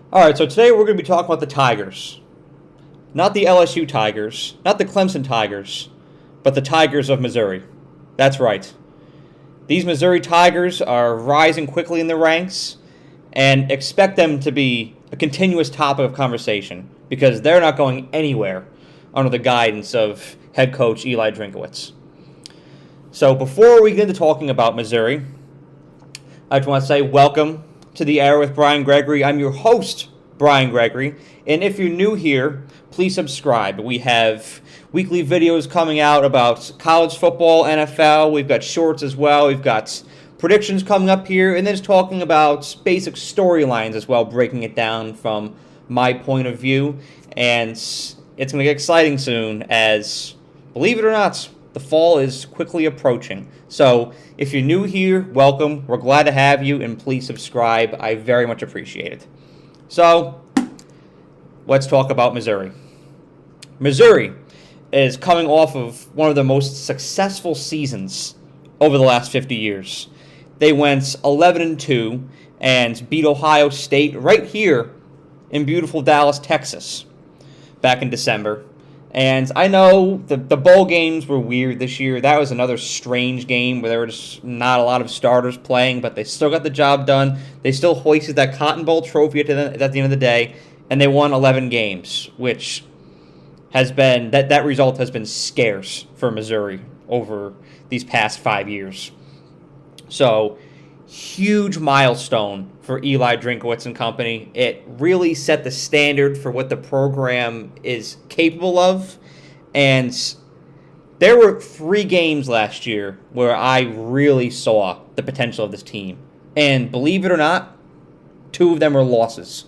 All right, so today we're going to be talking about the Tigers. Not the LSU Tigers, not the Clemson Tigers, but the Tigers of Missouri. That's right. These Missouri Tigers are rising quickly in the ranks, and expect them to be a continuous topic of conversation because they're not going anywhere under the guidance of head coach Eli Drinkowitz. So before we get into talking about Missouri, I just want to say welcome to the Air with Brian Gregoire. I'm your host, Brian Gregoire, and if you're new here, please subscribe. We have weekly videos coming out about college football, NFL. We've got shorts as well. We've got predictions coming up here, and then just talking about basic storylines as well, breaking it down from my point of view. And it's going to get exciting soon as, believe it or not, the fall is quickly approaching. So if you're new here, welcome. We're glad to have you, and please subscribe. I very much appreciate it. So let's talk about Missouri. Missouri is coming off of one of the most successful seasons over the last 50 years. They went 11-2 and beat Ohio State right here in beautiful Dallas, Texas, back in December. And I know the bowl games were weird this year. That was another strange game where there were just not a lot of starters playing, but they still got the job done. They still hoisted that Cotton Bowl trophy at the end of the day, and they won 11 games, which has been that result has been scarce for Missouri over these past 5 years. So, huge milestone for Eli Drinkowitz and company. It really set the standard for what the program is capable of. And there were 3 games last year where I really saw the potential of this team. And believe it or not, 2 of them were losses.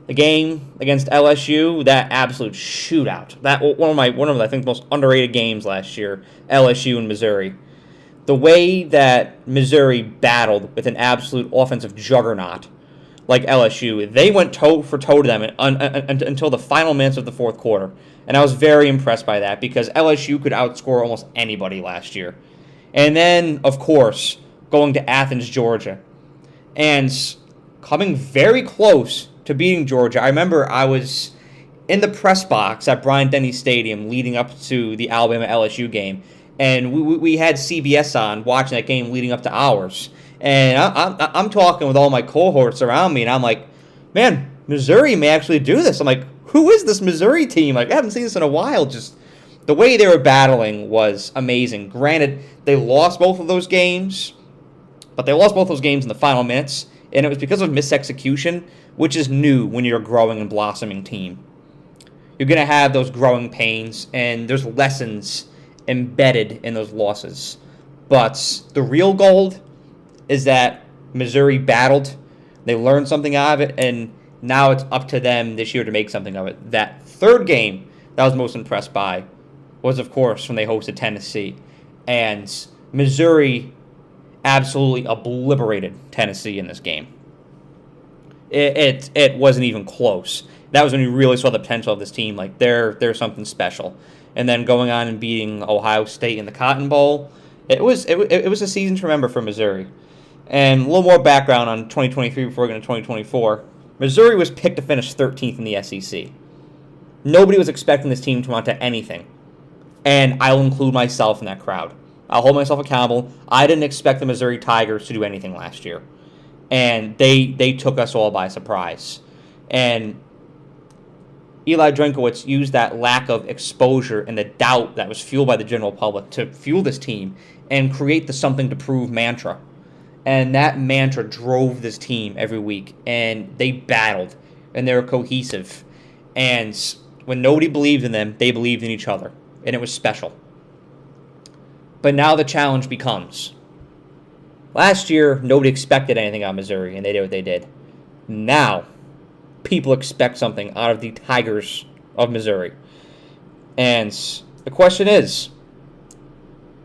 The game against LSU, that absolute shootout. That one of the I think most underrated games last year, LSU and Missouri. The way that Missouri battled with an absolute offensive juggernaut like LSU, they went toe for toe to them until the final minutes of the fourth quarter. And I was very impressed by that because LSU could outscore almost anybody last year. And then, of course, going to Athens, Georgia, and coming very close to beating Georgia. I remember I was in the press box at Bryant-Denny Stadium leading up to the Alabama-LSU game. And we had CBS on watching that game leading up to ours. And I'm talking with all my cohorts around me, and I'm like, man, Missouri may actually do this. I'm like, who is this Missouri team? Like, I haven't seen this in a while. Just the way they were battling was amazing. Granted, they lost both of those games, but they lost both those games in the final minutes, and it was because of misexecution, which is new when you're a growing and blossoming team. You're going to have those growing pains, and there's lessons embedded in those losses. But the real gold is that Missouri battled, they learned something out of it, and now it's up to them this year to make something of it. That third game that I was most impressed by was, of course, when they hosted Tennessee. And Missouri absolutely obliterated Tennessee in this game. It wasn't even close. That was when you really saw the potential of this team. Like, they're something special. And then going on and beating Ohio State in the Cotton Bowl, it was a season to remember for Missouri. And a little more background on 2023 before we get into 2024. Missouri was picked to finish 13th in the SEC. Nobody was expecting this team to amount to anything. And I'll include myself in that crowd. I'll hold myself accountable. I didn't expect the Missouri Tigers to do anything last year. And they took us all by surprise. And Eli Drinkowitz used that lack of exposure and the doubt that was fueled by the general public to fuel this team and create the something to prove mantra. And that mantra drove this team every week. And they battled. And they were cohesive. And when nobody believed in them, they believed in each other. And it was special. But now the challenge becomes, last year, nobody expected anything out of Missouri, and they did what they did. Now, people expect something out of the Tigers of Missouri. And the question is,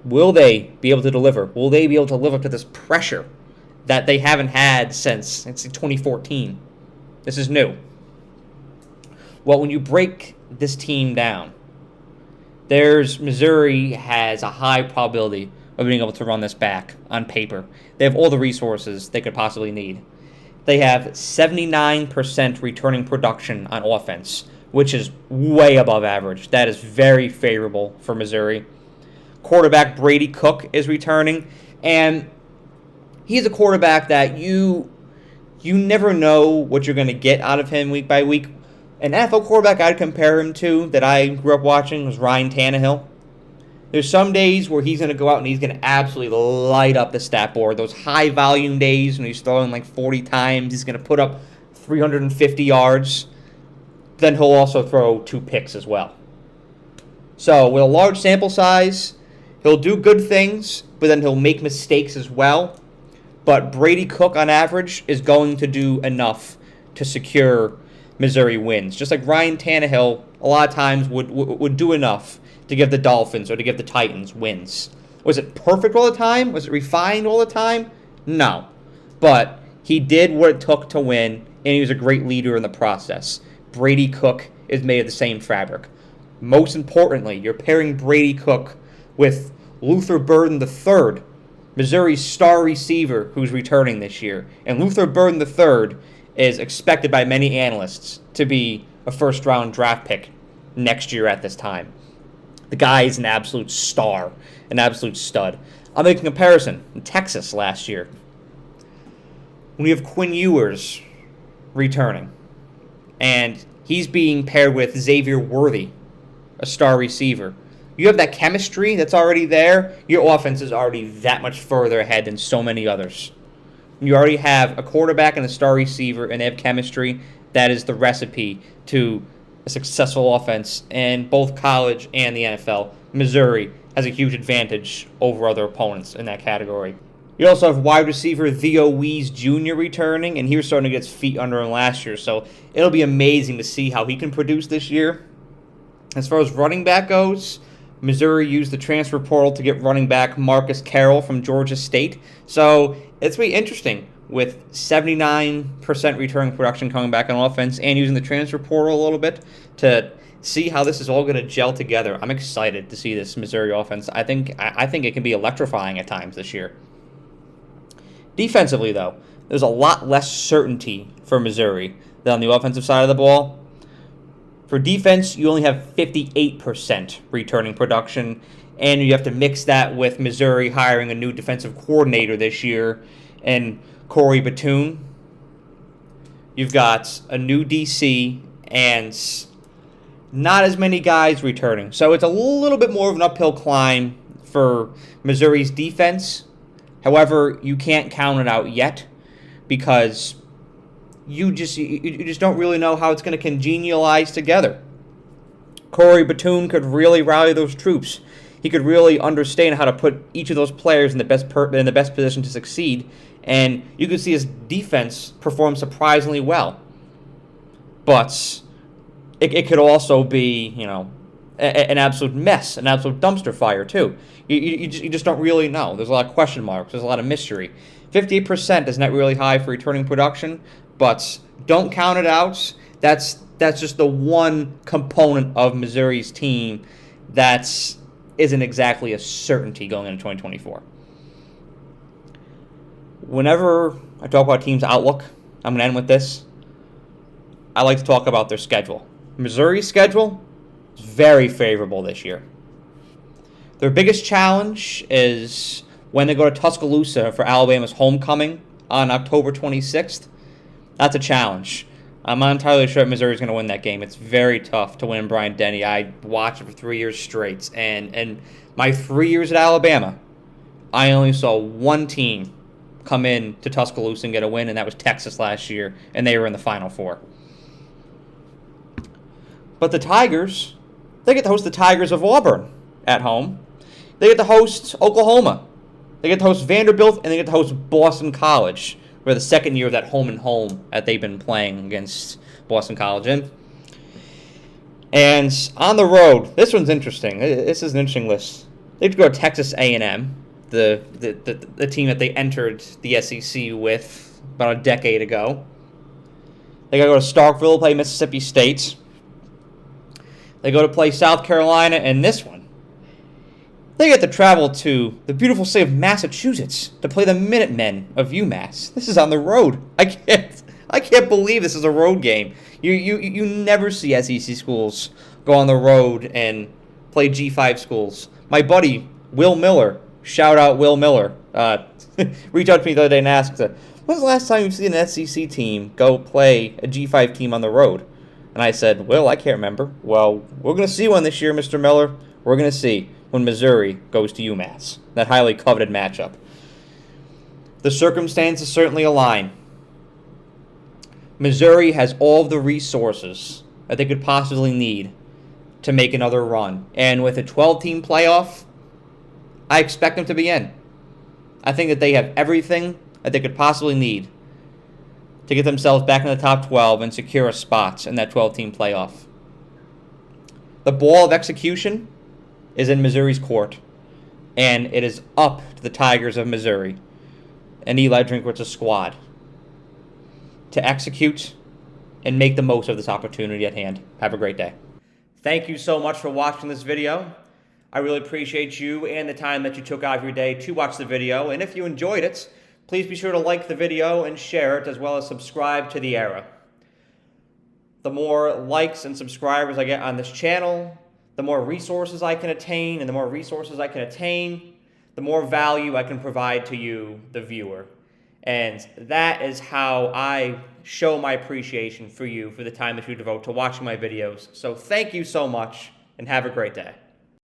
will they be able to deliver? Will they be able to live up to this pressure that they haven't had since 2014? This is new. Well, when you break this team down, Missouri has a high probability of being able to run this back on paper. They have all the resources they could possibly need. They have 79% returning production on offense, which is way above average. That is very favorable for Missouri. Quarterback Brady Cook is returning, and he's a quarterback that you never know what you're going to get out of him week by week. An NFL quarterback I'd compare him to that I grew up watching was Ryan Tannehill. There's some days where he's going to go out and he's going to absolutely light up the stat board. Those high volume days when he's throwing like 40 times, he's going to put up 350 yards. Then he'll also throw 2 picks as well. So with a large sample size, he'll do good things, but then he'll make mistakes as well. But Brady Cook, on average, is going to do enough to secure Missouri wins. Just like Ryan Tannehill, a lot of times would do enough to give the Dolphins or to give the Titans wins. Was it perfect all the time? Was it refined all the time? No. But he did what it took to win, and he was a great leader in the process. Brady Cook is made of the same fabric. Most importantly, you're pairing Brady Cook with Luther Burden III, Missouri's star receiver who's returning this year. And Luther Burden III is expected by many analysts to be a first-round draft pick next year at this time. The guy is an absolute star, an absolute stud. I'll make a comparison. In Texas last year, we have Quinn Ewers returning, and he's being paired with Xavier Worthy, a star receiver. You have that chemistry that's already there. Your offense is already that much further ahead than so many others. You already have a quarterback and a star receiver, and they have chemistry. That is the recipe to a successful offense in both college and the NFL. Missouri has a huge advantage over other opponents in that category. You also have wide receiver Theo Wees Jr. returning, and he was starting to get his feet under him last year, so it'll be amazing to see how he can produce this year. As far as running back goes, Missouri used the transfer portal to get running back Marcus Carroll from Georgia State, so it's really interesting with 79% returning production coming back on offense and using the transfer portal a little bit to see how this is all going to gel together. I'm excited to see this Missouri offense. I think it can be electrifying at times this year. Defensively, though, there's a lot less certainty for Missouri than on the offensive side of the ball. For defense, you only have 58% returning production, and you have to mix that with Missouri hiring a new defensive coordinator this year, and Corey Batoon. You've got a new DC and not as many guys returning. So it's a little bit more of an uphill climb for Missouri's defense. However, you can't count it out yet because you just don't really know how it's going to congenialize together. Corey Batoon could really rally those troops. He could really understand how to put each of those players in the best position to succeed, and you could see his defense perform surprisingly well. But it could also be, an absolute mess, an absolute dumpster fire too. You just don't really know. There's a lot of question marks. There's a lot of mystery. 58% is not really high for returning production, but don't count it out. That's just the one component of Missouri's team that isn't exactly a certainty going into 2024. Whenever I talk about a team's outlook, I'm going to end with this. I like to talk about their schedule. Missouri's schedule is very favorable this year. Their biggest challenge is when they go to Tuscaloosa for Alabama's homecoming on October 26th. That's a challenge. I'm not entirely sure if Missouri's going to win that game. It's very tough to win in Bryant-Denny. I watched it for 3 years straight. And my 3 years at Alabama, I only saw one team come in to Tuscaloosa and get a win, and that was Texas last year, and they were in the Final Four. But the Tigers, they get to host the Tigers of Auburn at home. They get to host Oklahoma. They get to host Vanderbilt, and they get to host Boston College for the second year of that home that they've been playing against Boston College in. And on the road, this one's interesting. This is an interesting list. They have to go to Texas A&M, the team that they entered the SEC with about a decade ago. They got to go to Starkville, play Mississippi State. They go to play South Carolina, and this one, they get to travel to the beautiful state of Massachusetts to play the Minutemen of UMass. This is on the road. I can't. can't believe this is a road game. You never see SEC schools go on the road and play G5 schools. My buddy, Will Miller, shout out Will Miller, reached out to me the other day and asked, when's the last time you've seen an SEC team go play a G5 team on the road? And I said, Will, I can't remember. Well, we're going to see one this year, Mr. Miller. We're going to see when Missouri goes to UMass, that highly coveted matchup. The circumstances certainly align. Missouri has all of the resources that they could possibly need to make another run. And with a 12-team playoff, I expect them to be in. I think that they have everything that they could possibly need to get themselves back in the top 12 and secure a spot in that 12-team playoff. The ball of execution is in Missouri's court, and it is up to the Tigers of Missouri and Eli Drinkwitz's squad to execute and make the most of this opportunity at hand. Have a great day. Thank you so much for watching this video. I really appreciate you and the time that you took out of your day to watch the video. And if you enjoyed it, please be sure to like the video and share it, as well as subscribe to The Era. The more likes and subscribers I get on this channel, the more resources I can attain, and the more resources I can attain, the more value I can provide to you, the viewer. And that is how I show my appreciation for you for the time that you devote to watching my videos. So thank you so much, and have a great day.